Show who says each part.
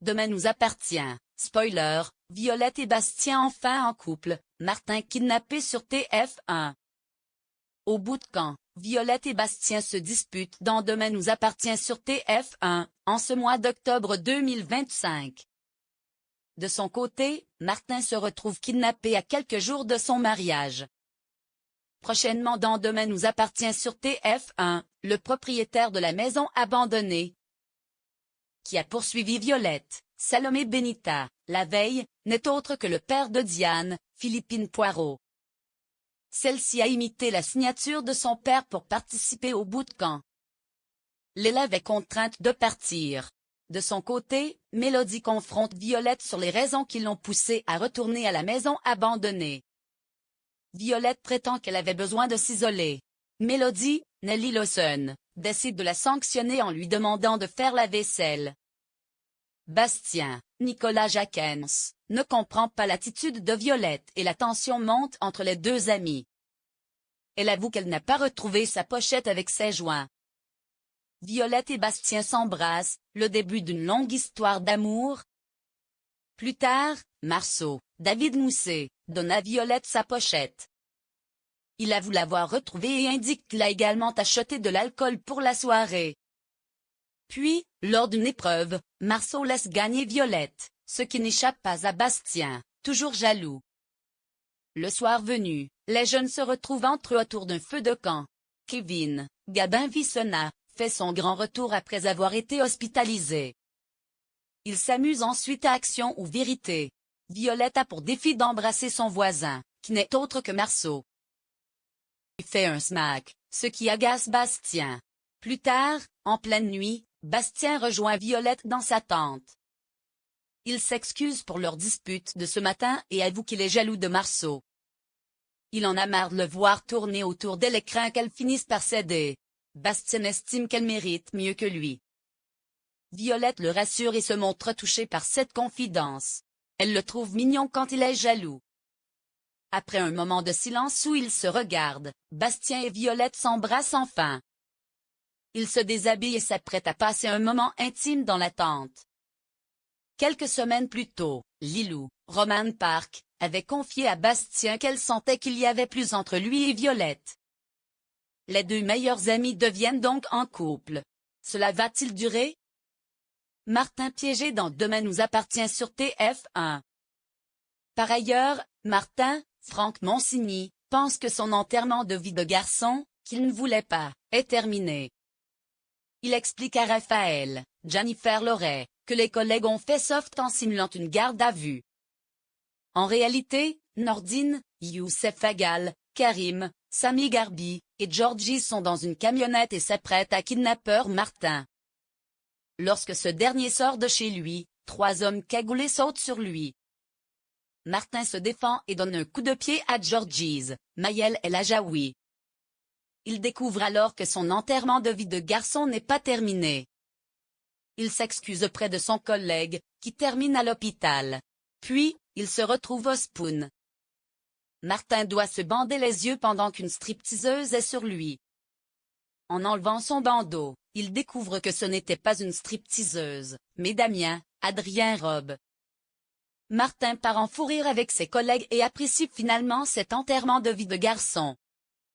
Speaker 1: Demain nous appartient. Spoiler, Violette et Bastien enfin en couple, Martin kidnappé sur TF1. Au bout de camp, Violette et Bastien se disputent dans Demain nous appartient sur TF1, en ce mois d'octobre 2025. De son côté, Martin se retrouve kidnappé à quelques jours de son mariage. Prochainement dans Demain nous appartient sur TF1, le propriétaire de la maison abandonnée, qui a poursuivi Violette, Salomé Benita, la veille, n'est autre que le père de Diane, Philippine Poirot. Celle-ci a imité la signature de son père pour participer au bout de camp. L'élève est contrainte de partir. De son côté, Mélodie confronte Violette sur les raisons qui l'ont poussée à retourner à la maison abandonnée. Violette prétend qu'elle avait besoin de s'isoler. Mélodie, Nelly Lawson, décide de la sanctionner en lui demandant de faire la vaisselle. Bastien, Nicolas Jaquens, ne comprend pas l'attitude de Violette et la tension monte entre les deux amis. Elle avoue qu'elle n'a pas retrouvé sa pochette avec ses joints. Violette et Bastien s'embrassent, le début d'une longue histoire d'amour. Plus tard, Marceau, David Mousset, donne à Violette sa pochette. Il avoue l'avoir retrouvée et indique qu'il a également acheté de l'alcool pour la soirée. Puis, lors d'une épreuve, Marceau laisse gagner Violette, ce qui n'échappe pas à Bastien, toujours jaloux. Le soir venu, les jeunes se retrouvent entre eux autour d'un feu de camp. Kevin, Gabin Vissona, fait son grand retour après avoir été hospitalisé. Il s'amuse ensuite à Action ou Vérité. Violette a pour défi d'embrasser son voisin, qui n'est autre que Marceau. Il fait un smack, ce qui agace Bastien. Plus tard, en pleine nuit, Bastien rejoint Violette dans sa tente. Il s'excuse pour leur dispute de ce matin et avoue qu'il est jaloux de Marceau. Il en a marre de le voir tourner autour d'elle et craint qu'elle finisse par céder. Bastien estime qu'elle mérite mieux que lui. Violette le rassure et se montre touchée par cette confidence. Elle le trouve mignon quand il est jaloux. Après un moment de silence où ils se regardent, Bastien et Violette s'embrassent enfin. Ils se déshabillent et s'apprêtent à passer un moment intime dans la tente. Quelques semaines plus tôt, Lilou, Roman Park, avait confié à Bastien qu'elle sentait qu'il y avait plus entre lui et Violette. Les deux meilleurs amis deviennent donc en couple. Cela va-t-il durer? Martin piégé dans Demain nous appartient sur TF1. Par ailleurs, Martin, Franck Monsigny, pense que son enterrement de vie de garçon, qu'il ne voulait pas, est terminé. Il explique à Raphaël, Jennifer Loret, que les collègues ont fait soft en simulant une garde à vue. En réalité, Nordine, Youssef Agal, Karim, Sami Garbi et Georgie sont dans une camionnette et s'apprêtent à kidnapper Martin. Lorsque ce dernier sort de chez lui, 3 hommes cagoulés sautent sur lui. Martin se défend et donne un coup de pied à Georgie, Maël El Ajaoui. Il découvre alors que son enterrement de vie de garçon n'est pas terminé. Il s'excuse auprès de son collègue, qui termine à l'hôpital. Puis, il se retrouve au Spoon. Martin doit se bander les yeux pendant qu'une stripteaseuse est sur lui. En enlevant son bandeau, il découvre que ce n'était pas une stripteaseuse, mais Damien, Adrien Robe. Martin part en fou rire avec ses collègues et apprécie finalement cet enterrement de vie de garçon.